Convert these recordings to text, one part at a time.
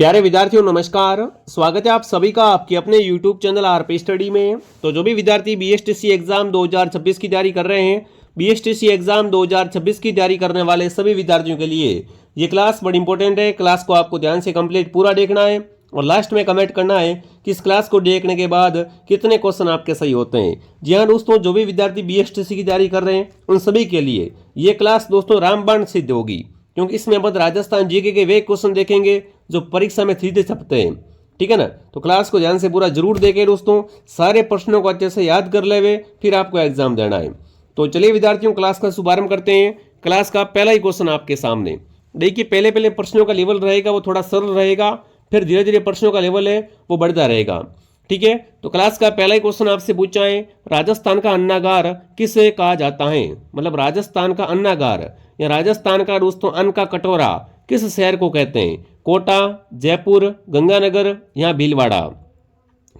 प्यारे विद्यार्थियों नमस्कार। स्वागत है आप सभी का आपके अपने YouTube चैनल आरपी स्टडी में। तो जो भी विद्यार्थी बीएसटीसी एग्जाम 2026 की तैयारी कर रहे हैं, बीएसटीसी एग्जाम 2026 की तैयारी करने वाले सभी विद्यार्थियों के लिए ये क्लास बड़ी इंपॉर्टेंट है। क्लास को आपको ध्यान से कंप्लीट पूरा देखना है और लास्ट में कमेंट करना है कि इस क्लास को देखने के बाद कितने क्वेश्चन आपके सही होते हैं। जी हाँ दोस्तों, जो भी विद्यार्थी बीएसटीसी की तैयारी कर रहे हैं उन सभी के लिए ये क्लास दोस्तों रामबाण सिद्ध होगी, क्योंकि इसमें अपन राजस्थान जीके के वे क्वेश्चन देखेंगे जो परीक्षा में सीधे छपते हैं। ठीक है ना, तो क्लास को ध्यान से पूरा जरूर देखें दोस्तों, सारे प्रश्नों को अच्छे से याद कर लेवे, फिर आपको एग्जाम देना है। तो चलिए विद्यार्थियों क्लास का शुभारंभ करते हैं। क्लास का पहला ही क्वेश्चन आपके सामने देखिए। पहले प्रश्नों का लेवल रहेगा वो थोड़ा सरल रहेगा, फिर धीरे धीरे प्रश्नों का लेवल है वो बढ़ता रहेगा। ठीक है, तो क्लास का पहला ही क्वेश्चन आपसे पूछा है, राजस्थान का अन्नागार किसे कहा जाता है। मतलब राजस्थान का अन्नागार या राजस्थान का दोस्तों अन्न का कटोरा किस शहर को कहते हैं। कोटा, जयपुर, गंगानगर या भीलवाड़ा।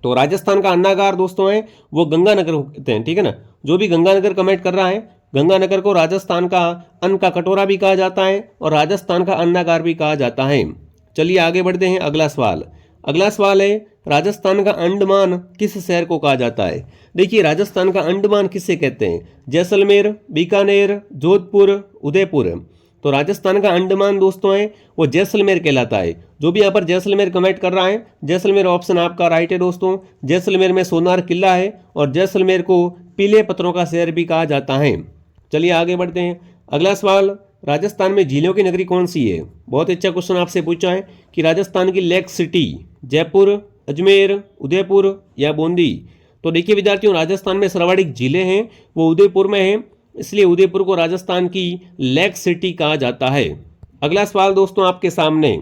तो राजस्थान का अन्नागार दोस्तों है वो गंगानगर को कहते हैं। ठीक है ना, जो भी गंगानगर कमेंट कर रहा है, गंगानगर को राजस्थान का अन्न का कटोरा भी कहा जाता है और राजस्थान का अन्नागार भी कहा जाता है। चलिए आगे बढ़ते हैं। अगला सवाल है, राजस्थान का अंडमान किस शहर को कहा जाता है। देखिए राजस्थान का अंडमान किसे कहते हैं, जैसलमेर, बीकानेर, जोधपुर, उदयपुर। तो राजस्थान का अंडमान दोस्तों है वो जैसलमेर कहलाता है। जो भी यहाँ पर जैसलमेर कमेंट कर रहा है, जैसलमेर ऑप्शन आपका राइट है दोस्तों। जैसलमेर में सोनार किला है और जैसलमेर को पीले पत्थरों का शहर भी कहा जाता है। चलिए आगे बढ़ते हैं। अगला सवाल, राजस्थान में झीलों की नगरी कौन सी है। बहुत अच्छा क्वेश्चन आपसे पूछा है कि राजस्थान की लेक सिटी जयपुर, अजमेर, उदयपुर या बूंदी। तो देखिए विद्यार्थियों, राजस्थान में सर्वाधिक झीलें हैं वो उदयपुर में हैं, इसलिए उदयपुर को राजस्थान की लेक सिटी कहा जाता है। अगला सवाल दोस्तों आपके सामने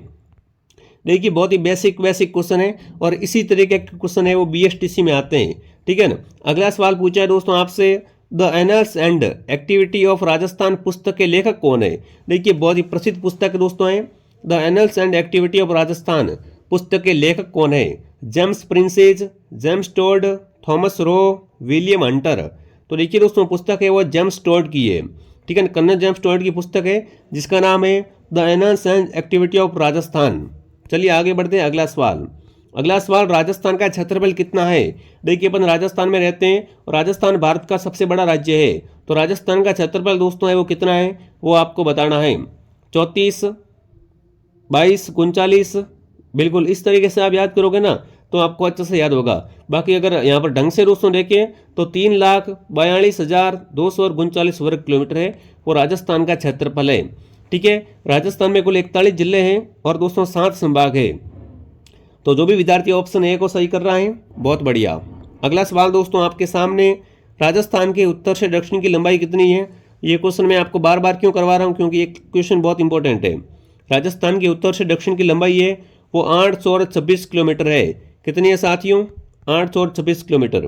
देखिए, बहुत ही बेसिक क्वेश्चन है और इसी तरीके के क्वेश्चन है वो बीएसटीसी में आते हैं। ठीक है ना। अगला सवाल पूछा है दोस्तों आपसे, the annals and activity of Rajasthan पुस्तक के लेखक कौन है। देखिए बहुत ही प्रसिद्ध पुस्तक दोस्तों है the annals and activity of Rajasthan. पुस्तक के लेखक कौन है, James Prinsep, James Tod, Thomas Roe, William Hunter. तो देखिए दोस्तों पुस्तक है वो जेम्स टोड की है। ठीक है, कर्नल जेम्स टोड की पुस्तक है जिसका नाम है the annals and activity of Rajasthan. चलिए आगे बढ़ते हैं। अगला सवाल, राजस्थान का क्षेत्रफल कितना है। देखिए अपन राजस्थान में रहते हैं और राजस्थान भारत का सबसे बड़ा राज्य है, तो राजस्थान का क्षेत्रफल दोस्तों है वो कितना है वो आपको बताना है। 34, 22, 39। बिल्कुल इस तरीके से आप याद करोगे ना तो आपको अच्छे से याद होगा। बाकी अगर यहाँ पर ढंग से दोस्तों देखें तो 3,42,239 वर्ग किलोमीटर है वो राजस्थान का क्षेत्रफल है। ठीक है, राजस्थान में कुल 41 जिले हैं और दोस्तों 7 संभाग है। तो जो भी विद्यार्थी ऑप्शन ए को सही कर रहा है बहुत बढ़िया। अगला सवाल दोस्तों आपके सामने, राजस्थान के उत्तर से दक्षिण की लंबाई कितनी है। ये क्वेश्चन मैं आपको बार बार क्यों करवा रहा हूँ, क्योंकि ये क्वेश्चन बहुत इंपॉर्टेंट है। राजस्थान के उत्तर से दक्षिण की लंबाई है वो 826 किलोमीटर है। कितनी है साथियों, 826 किलोमीटर।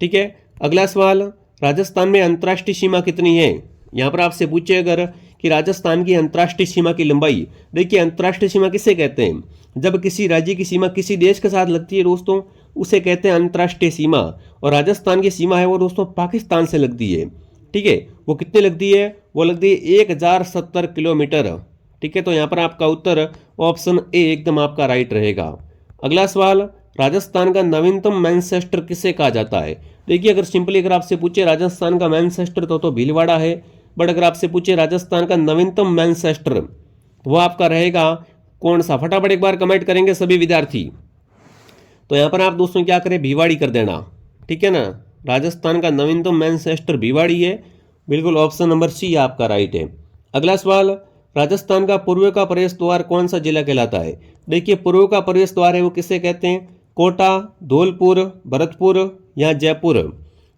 ठीक है, अगला सवाल, राजस्थान में अंतर्राष्ट्रीय सीमा कितनी है। यहाँ पर आपसे पूछे अगर कि राजस्थान की अंतर्राष्ट्रीय सीमा की लंबाई। देखिए अंतर्राष्ट्रीय सीमा किसे कहते हैं, जब किसी राज्य की सीमा किसी देश के साथ लगती है दोस्तों उसे कहते हैं अंतर्राष्ट्रीय सीमा। और राजस्थान की सीमा है वो दोस्तों पाकिस्तान से लगती है। ठीक है, वो कितने लगती है, वो लगती है 1070 किलोमीटर। ठीक है, तो यहाँ पर आपका उत्तर ऑप्शन ए एकदम आपका राइट रहेगा। अगला सवाल, राजस्थान का नवीनतम मैनचेस्टर किसे कहा जाता है। देखिए अगर सिंपली अगर आपसे पूछे राजस्थान का मैनचेस्टर तो भीलवाड़ा है, बट अगर आपसे पूछे राजस्थान का नवीनतम मैनचेस्टर वो आपका रहेगा कौन सा। फटाफट एक बार कमेंट करेंगे सभी विद्यार्थी। तो यहाँ पर आप दोस्तों क्या करें, भिवाड़ी कर देना। ठीक है ना, राजस्थान का नवीनतम मैनचेस्टर भिवाड़ी है। बिल्कुल ऑप्शन नंबर सी आपका राइट है। अगला सवाल, राजस्थान का पूर्व का प्रवेश द्वार कौन सा जिला कहलाता है। देखिए पूर्व का प्रवेश द्वार है वो किसे कहते हैं, कोटा, धौलपुर, भरतपुर या जयपुर।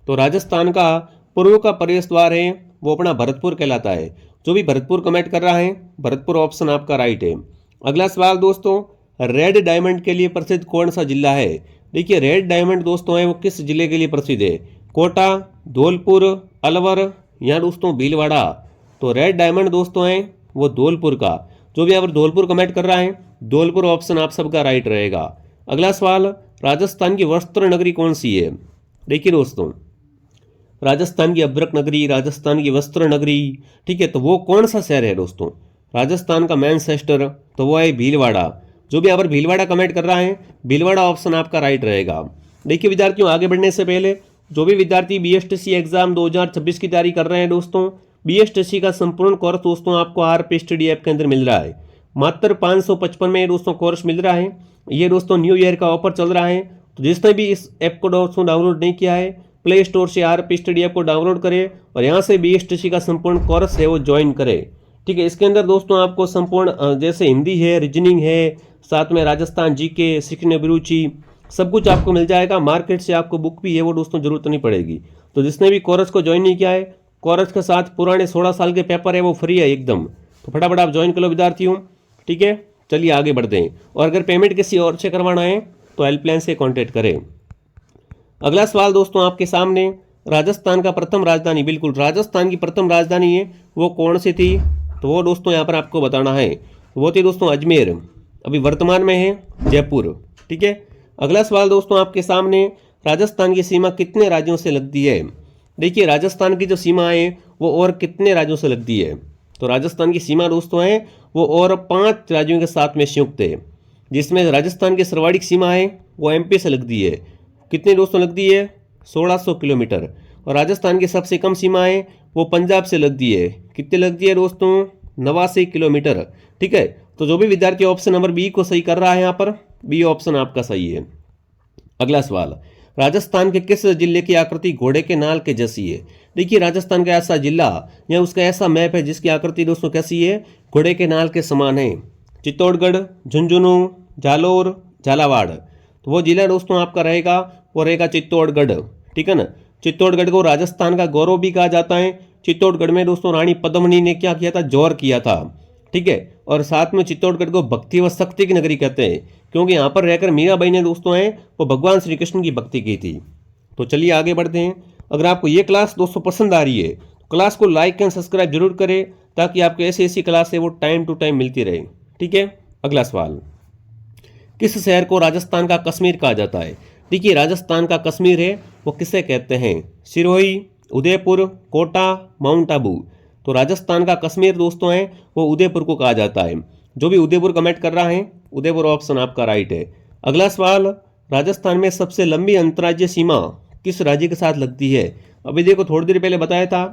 तो राजस्थान का पूर्व का प्रवेश द्वार है वो अपना भरतपुर कहलाता है। जो भी भरतपुर कमेंट कर रहा है भरतपुर ऑप्शन आपका राइट है। अगला सवाल दोस्तों, रेड डायमंड के लिए प्रसिद्ध कौन सा जिला है। देखिए रेड डायमंड दोस्तों है वो किस जिले के लिए प्रसिद्ध है, कोटा, धौलपुर, अलवर या दोस्तों भीलवाड़ा। तो रेड डायमंड दोस्तों है वो धौलपुर का। जो भी यहाँ पर धौलपुर कमेंट कर रहा है धौलपुर ऑप्शन आप सबका राइट रहेगा। अगला सवाल, राजस्थान की वस्त्र नगरी कौन सी है। देखिए दोस्तों राजस्थान की अभ्रक नगरी, राजस्थान की वस्त्र नगरी। ठीक है, तो वो कौन सा शहर है दोस्तों, राजस्थान का मैनचेस्टर तो वो है भीलवाड़ा। जो भी यहाँ पर भीलवाड़ा कमेंट कर रहा है, भीलवाड़ा ऑप्शन आपका राइट रहेगा। देखिए विद्यार्थियों, आगे बढ़ने से पहले जो भी विद्यार्थी बीएसटीसी एग्जाम 2026 की तैयारी कर रहे हैं दोस्तों, बीएसटीसी का संपूर्ण कोर्स दोस्तों आपको आरपी स्टडी ऐप के अंदर मिल रहा है। मात्र 555 में दोस्तों कोर्स मिल रहा है। ये दोस्तों न्यू ईयर का ऑफर चल रहा है, तो जिसने भी इस ऐप को दोस्तों डाउनलोड नहीं किया है, प्ले स्टोर से आरपी स्टडी ऐप को डाउनलोड करें और यहाँ से बीएसटीसी का संपूर्ण कोर्स है वो ज्वाइन करें। ठीक है, इसके अंदर दोस्तों आपको संपूर्ण जैसे हिंदी है, रीजनिंग है, साथ में राजस्थान जीके, शिक्षण अभिरुचि, सब कुछ आपको मिल जाएगा। मार्केट से आपको बुक भी है वो दोस्तों जरूरत नहीं पड़ेगी। तो जिसने भी कोर्स को ज्वाइन नहीं किया है, कोर्स के साथ पुराने 16 साल के पेपर है वो फ्री है एकदम, तो फटाफट आप ज्वाइन कर लो विद्यार्थियों। ठीक है, चलिए आगे बढ़ते हैं। और अगर पेमेंट किसी और से करवाना है तो हेल्पलाइन से कॉन्टेक्ट करें। अगला सवाल दोस्तों आपके सामने, राजस्थान का प्रथम राजधानी, बिल्कुल राजस्थान की प्रथम राजधानी है वो कौन सी थी, तो वो दोस्तों यहाँ पर आपको बताना है। वो थी दोस्तों अजमेर, अभी वर्तमान में है जयपुर। ठीक है, अगला सवाल दोस्तों आपके सामने, राजस्थान की सीमा कितने राज्यों से लगती है। देखिए राजस्थान की जो सीमा है वो और कितने राज्यों से लगती है, तो राजस्थान की सीमा दोस्तों है वो और 5 राज्यों के साथ में संयुक्त है, जिसमें राजस्थान की सर्वाधिक सीमा है वो एमपी से लगती है। कितने दोस्तों लगती है, 1600 किलोमीटर। और राजस्थान की सबसे कम सीमा है वो पंजाब से लगती है। कितनी लगती है दोस्तों, 89 किलोमीटर। ठीक है, तो जो भी विद्यार्थी ऑप्शन नंबर बी को सही कर रहा है यहाँ पर, बी ऑप्शन आपका सही है। अगला सवाल, राजस्थान के किस जिले की आकृति घोड़े के नाल के जैसी है। देखिए राजस्थान का ऐसा जिला या उसका ऐसा मैप है जिसकी आकृति दोस्तों कैसी है, घोड़े के नाल के समान है। चित्तौड़गढ़, झुंझुनू, जालोर, झालावाड़, तो वो जिला दोस्तों आपका रहेगा वो रहेगा चित्तौड़गढ़। ठीक है ना, चित्तौड़गढ़ को राजस्थान का गौरव भी कहा जाता है। चित्तौड़गढ़ में दोस्तों रानी पद्मिनी ने क्या किया था, जोर किया था। ठीक है, और साथ में चित्तौड़गढ़ को भक्ति व शक्ति की नगरी कहते हैं, क्योंकि यहाँ पर रहकर मीराबाई ने दोस्तों हैं वो भगवान श्री कृष्ण की भक्ति की थी। तो चलिए आगे बढ़ते हैं। अगर आपको ये क्लास दोस्तों पसंद आ रही है तो क्लास को लाइक एंड सब्सक्राइब जरूर करें, ताकि आपको ऐसी क्लास है वो टाइम टू टाइम मिलती रहे। ठीक है, अगला सवाल, किस शहर को राजस्थान का कश्मीर कहा जाता है। देखिए राजस्थान का कश्मीर है वो किसे कहते हैं, सिरोही, उदयपुर, कोटा, माउंट आबू। तो राजस्थान का कश्मीर दोस्तों है वो उदयपुर को कहा जाता है। जो भी उदयपुर कमेंट कर रहा है, उदयपुर ऑप्शन आपका राइट है। अगला सवाल, राजस्थान में सबसे लंबी अंतर्राज्यीय सीमा किस राज्य के साथ लगती है। अभी देखो थोड़ी देर पहले बताया था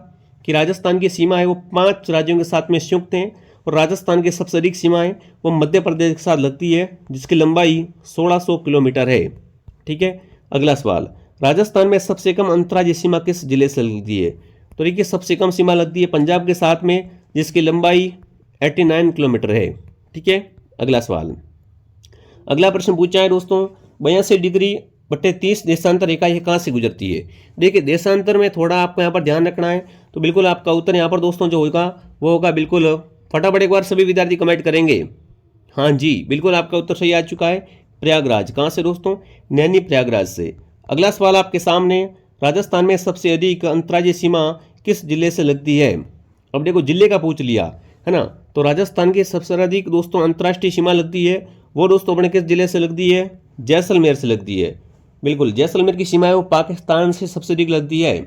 कि राजस्थान की सीमा है वो 5 राज्यों के साथ में संयुक्त है, और राजस्थान की सबसे अधिक सीमा है वो मध्य प्रदेश के साथ लगती है, जिसकी लंबाई 1600 किलोमीटर है। ठीक है, अगला सवाल, राजस्थान में सबसे कम अंतर्राज्यीय सीमा किस जिले से लगती है। तो देखिए सबसे कम सीमा लगती है पंजाब के साथ में, जिसकी लंबाई 89 किलोमीटर है। ठीक है, अगला सवाल, अगला प्रश्न पूछा है दोस्तों, 82 डिग्री बटे 30 देशांतर रेखा ये कहाँ से गुजरती है। देखिए देशांतर में थोड़ा आपको यहाँ पर ध्यान रखना है, तो बिल्कुल आपका उत्तर यहाँ पर दोस्तों जो होगा वो होगा, बिल्कुल फटाफट एक बार सभी विद्यार्थी कमेंट करेंगे। हाँ जी, बिल्कुल आपका उत्तर सही आ चुका है, प्रयागराज। कहाँ से दोस्तों, नैनी प्रयागराज से। अगला सवाल आपके सामने, राजस्थान में सबसे अधिक अंतर्राज्यीय सीमा किस जिले से लगती है। अब देखो जिले का पूछ लिया है ना, तो राजस्थान की सबसे अधिक दोस्तों अंतर्राष्ट्रीय सीमा लगती है वो दोस्तों अपने किस जिले से लगती है, जैसलमेर से लगती है। बिल्कुल जैसलमेर की सीमा है वो पाकिस्तान से सबसे अधिक लगती है।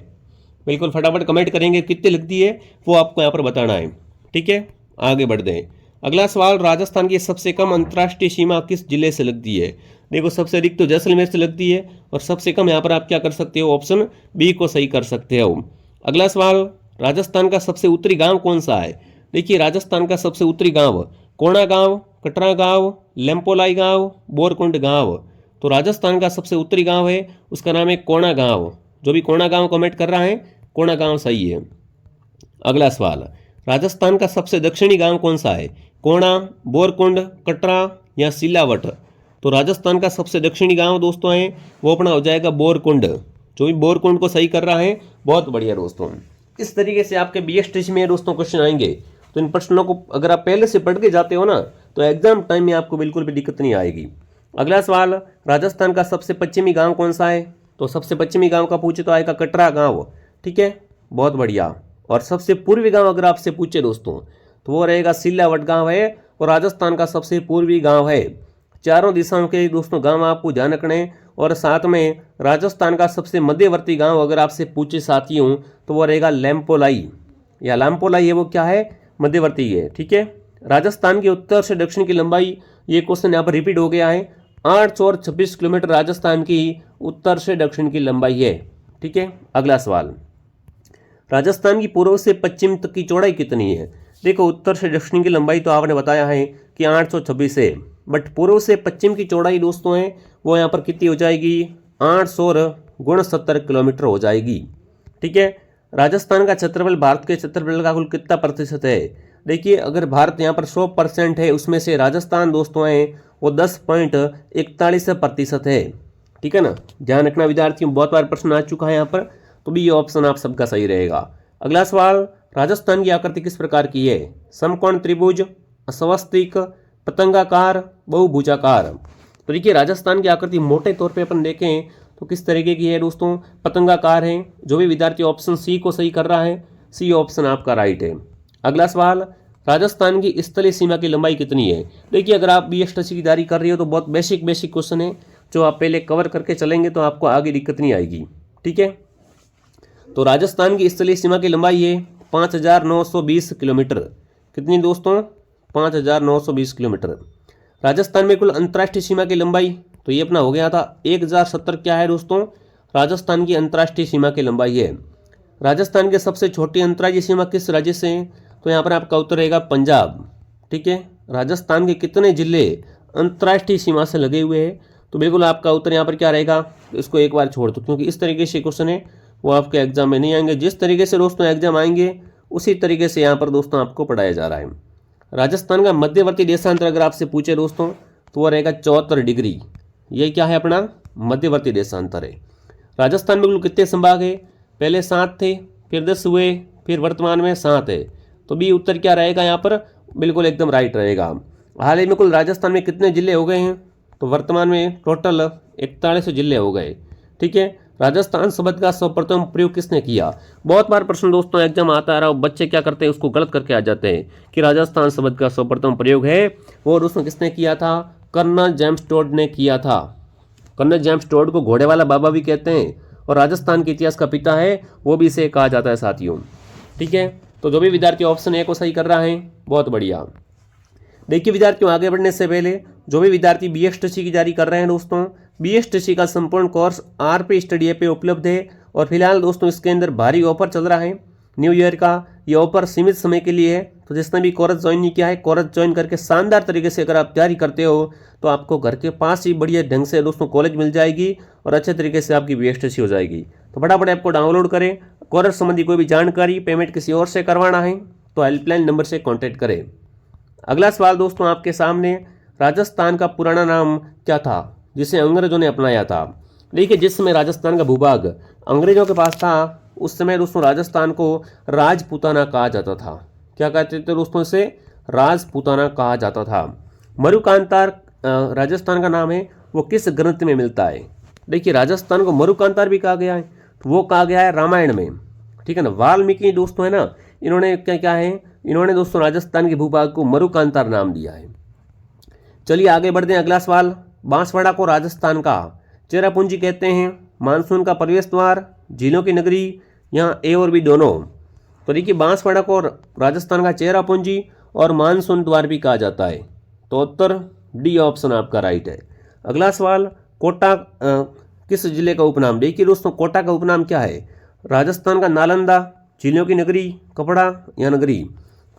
बिल्कुल फटाफट कमेंट करेंगे कितनी लगती है वो आपको यहाँ पर बताना है। ठीक है, आगे बढ़ते हैं। अगला सवाल, राजस्थान की सबसे कम अंतर्राष्ट्रीय सीमा किस जिले से लगती है। देखो सबसे अधिक तो जैसलमेर से लगती है, और सबसे कम यहाँ पर आप क्या कर सकते हो, ऑप्शन बी को सही कर सकते हो। अगला सवाल, राजस्थान का सबसे उत्तरी गांव कौन सा है। देखिए राजस्थान का सबसे उत्तरी गांव कोणा गांव, कटरा गांव, लेम्पोलाई गांव, बोरकुंड गांव। तो राजस्थान का सबसे उत्तरी गांव है उसका नाम है कोणा गांव। जो भी कोणा गांव कमेंट कर रहा है, कोणा गांव सही है। अगला सवाल, राजस्थान का सबसे दक्षिणी गांव कौन सा है, कोणा, बोरकुंड, कटरा या सिलावट। तो राजस्थान का सबसे दक्षिणी गांव दोस्तों है वो अपना हो जाएगा बोरकुंड। जो भी बोरकुंड को सही कर रहा है, बहुत बढ़िया दोस्तों। इस तरीके से आपके बीएसटीसी में दोस्तों क्वेश्चन आएंगे, तो इन प्रश्नों को अगर आप पहले से पढ़ के जाते हो ना, तो एग्जाम टाइम में आपको बिल्कुल भी दिक्कत नहीं आएगी। अगला सवाल, राजस्थान का सबसे पश्चिमी गांव कौन सा है। तो सबसे पश्चिमी गांव का पूछे तो आएगा कटरा गांव। ठीक है, बहुत बढ़िया। और सबसे पूर्वी गांव अगर आपसे पूछे दोस्तों तो वो रहेगा सिलावट गांव है, और राजस्थान का सबसे पूर्वी गांव है। चारों दिशाओं के दोस्तों गांव आपको ध्यान रखने हैं। और साथ में राजस्थान का सबसे मध्यवर्ती गांव अगर आपसे पूछे साथियों तो वो रहेगा लैम्पोलाई, या लैम्पोलाई है वो क्या है, मध्यवर्ती है। ठीक है, राजस्थान की उत्तर से दक्षिण की लंबाई, ये क्वेश्चन यहाँ पर रिपीट हो गया है। 826 किलोमीटर राजस्थान की उत्तर से दक्षिण की लंबाई है। ठीक है, अगला सवाल, राजस्थान की पूर्व से पश्चिम तक की चौड़ाई कितनी है? देखो, उत्तर से दक्षिण की लंबाई तो आपने बताया है कि 826 है, बट पूर्व से पश्चिम की चौड़ाई दोस्तों है वो यहाँ पर कितनी हो जाएगी? 869 किलोमीटर हो जाएगी। ठीक है, राजस्थान का क्षेत्रफल भारत के क्षेत्रफल का कुल कितना प्रतिशत है? देखिए, अगर भारत यहाँ पर 100% है, उसमें से राजस्थान दोस्तों है वो 10.41% है। ठीक है ना, ध्यान रखना विद्यार्थियों, बहुत बार प्रश्न आ चुका है यहाँ पर, तो भी ये ऑप्शन आप सबका सही रहेगा। अगला सवाल, राजस्थान की आकृति किस प्रकार की है? समकोण त्रिभुज, स्वस्तिक, पतंगाकार, बहुभुजाकार। तो देखिए, राजस्थान की आकृति मोटे तौर पे अपन देखें तो किस तरीके की है दोस्तों? पतंगाकार है। जो भी विद्यार्थी ऑप्शन सी को सही कर रहा है, सी ऑप्शन आपका राइट है। अगला सवाल, राजस्थान की स्थलीय सीमा की लंबाई कितनी है? देखिए, अगर आप बीएसटीसी की तैयारी कर रही हो तो बहुत बेसिक क्वेश्चन है, जो आप पहले कवर करके चलेंगे तो आपको आगे दिक्कत नहीं आएगी। ठीक है, तो राजस्थान की स्थलीय सीमा की लंबाई है 5920 किलोमीटर। कितनी दोस्तों? 5920 किलोमीटर। राजस्थान में कुल अंतर्राष्ट्रीय सीमा की लंबाई, तो ये अपना हो गया था 1070। क्या है दोस्तों? राजस्थान की अंतर्राष्ट्रीय सीमा की लंबाई है। राजस्थान के सबसे छोटी अंतर्राज्यीय सीमा किस राज्य से है? तो यहाँ पर आपका उत्तर रहेगा पंजाब। ठीक है, राजस्थान के कितने जिले अंतर्राष्ट्रीय सीमा से लगे हुए हैं? तो बिल्कुल आपका उत्तर यहाँ पर क्या रहेगा? तो इसको एक बार छोड़ दो, क्योंकि इस तरीके से क्वेश्चन है वो आपके एग्जाम में नहीं आएंगे। जिस तरीके से दोस्तों एग्जाम आएंगे उसी तरीके से यहाँ पर दोस्तों आपको पढ़ाया जा रहा है। राजस्थान का मध्यवर्ती देशांतर अगर आपसे पूछे दोस्तों तो वो रहेगा 74 डिग्री। ये क्या है? अपना मध्यवर्ती देशांतर है। राजस्थान में कुल कितने संभाग है? पहले 7 थे, फिर 10 हुए, फिर वर्तमान में 7 है। तो बी उत्तर क्या रहेगा यहाँ पर? बिल्कुल एकदम राइट रहेगा। हाल ही में कुल राजस्थान में कितने जिले हो गए हैं? तो वर्तमान में टोटल 41 जिले हो गए। ठीक है, राजस्थान शब्द का सर्वप्रथम प्रयोग किसने किया? बहुत बार प्रश्न दोस्तों एग्जाम आता रहा, बच्चे क्या करते हैं उसको गलत करके आ जाते हैं कि राजस्थान शब्द का सर्वप्रथम प्रयोग है वो दोस्तों किसने किया था? कर्नल जेम्स टोड ने किया था। कर्नल जेम्स टोड को घोड़े वाला बाबा भी कहते हैं और राजस्थान के इतिहास का पिता है, वो भी इसे कहा जाता है साथियों। ठीक है, तो जो भी विद्यार्थी ऑप्शन ए को सही कर रहा है बहुत बढ़िया। देखिए विद्यार्थियों, आगे बढ़ने से पहले जो भी विद्यार्थी बीएसटीसी की तैयारी कर रहे हैं दोस्तों, बीएसटीसी का संपूर्ण कोर्स आरपी स्टडी ऐप पे उपलब्ध है और फिलहाल दोस्तों इसके अंदर भारी ऑफर चल रहा है न्यू ईयर का। ये ऑफर सीमित समय के लिए है, तो जिसने भी कोर्स ज्वाइन नहीं किया है, कोर्स ज्वाइन करके शानदार तरीके से अगर आप तैयारी करते हो तो आपको घर के पास ही बढ़िया ढंग से दोस्तों कॉलेज मिल जाएगी और अच्छे तरीके से आपकी बीएसटीसी हो जाएगी। तो फटाफट ऐप को डाउनलोड करें। कोर्स संबंधी कोई भी जानकारी, पेमेंट किसी और से करवाना है तो हेल्पलाइन नंबर से कॉन्टैक्ट करें। अगला सवाल दोस्तों आपके सामने, राजस्थान का पुराना नाम क्या था जिसे अंग्रेजों ने अपनाया था? देखिए, जिस समय राजस्थान का भूभाग अंग्रेजों के पास था उस समय दोस्तों राजस्थान को राजपूताना कहा जाता था। क्या कहते थे दोस्तों? इसे राजपूताना कहा जाता था। मरुकांतार राजस्थान का नाम है, वो किस ग्रंथ में मिलता है? देखिए, राजस्थान को मरुकांतार भी कहा गया है, तो वो कहा गया है रामायण में। ठीक है ना, वाल्मीकि दोस्तों है ना, इन्होंने क्या है, इन्होंने दोस्तों राजस्थान के भूभाग को मरुकांतार नाम दिया है। चलिए आगे बढ़ते हैं। अगला सवाल, बांसवाड़ा को राजस्थान का चेरापूंजी कहते हैं, मानसून का प्रवेश द्वार, झीलों की नगरी, यहाँ ए और बी दोनों? तो देखिए, बांसवाड़ा को राजस्थान का चेरापूंजी और मानसून द्वार भी कहा जाता है, तो उत्तर डी ऑप्शन आपका राइट है। अगला सवाल, कोटा किस जिले का उपनाम? देखिए दोस्तों, कोटा का उपनाम क्या है? राजस्थान का नालंदा, झीलों की नगरी, कपड़ा या नगरी?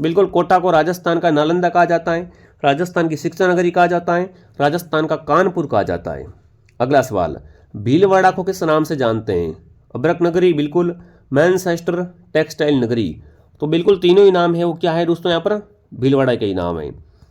बिल्कुल, कोटा को राजस्थान का नालंदा कहा जाता है, राजस्थान की शिक्षा नगरी कहा जाता है, राजस्थान का कानपुर कहा जाता है। अगला सवाल, भीलवाड़ा को किस नाम से जानते हैं? अब्रक नगरी, बिल्कुल, मैनचेस्टर टेक्सटाइल नगरी? तो बिल्कुल तीनों ही नाम है वो क्या है दोस्तों? यहाँ पर भीलवाड़ा के ही नाम है।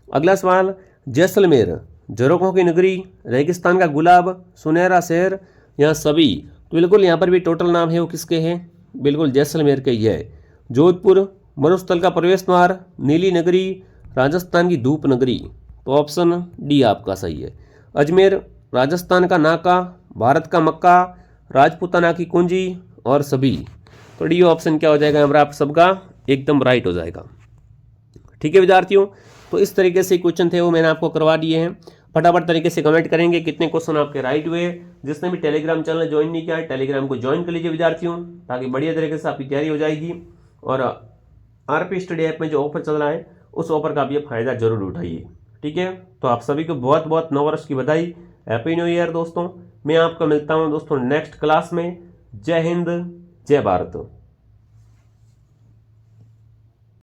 अगला सवाल, जैसलमेर झरोखों की नगरी, रेगिस्तान का गुलाब, सुनहरा शहर, यहाँ सभी? तो बिल्कुल यहाँ पर भी टोटल नाम है वो किसके हैं? बिल्कुल जैसलमेर के ही है। जोधपुर मरुस्थल का प्रवेश द्वार, नीली नगरी, राजस्थान की धूप नगरी? तो ऑप्शन डी आपका सही है। अजमेर राजस्थान का नाका, भारत का मक्का, राजपूताना की कुंजी और सभी? तो डी ऑप्शन क्या हो जाएगा हमारा आप सबका? एकदम राइट हो जाएगा। ठीक है विद्यार्थियों, तो इस तरीके से क्वेश्चन थे वो मैंने आपको करवा दिए हैं। फटाफट तरीके से कमेंट करेंगे कितने क्वेश्चन आपके राइट हुए। जिसने भी टेलीग्राम चैनल ज्वाइन नहीं किया है, टेलीग्राम को ज्वाइन कर लीजिए विद्यार्थियों, ताकि बढ़िया तरीके से आपकी तैयारी हो जाएगी। और आरपी स्टडी ऐप में जो ऑफर चल रहा है उस ऑफर का भी फ़ायदा जरूर उठाइए। ठीक है, तो आप सभी को बहुत बहुत नववर्ष की बधाई, हैप्पी न्यू ईयर दोस्तों। मैं आपको मिलता हूँ दोस्तों नेक्स्ट क्लास में। जय हिंद, जय भारत।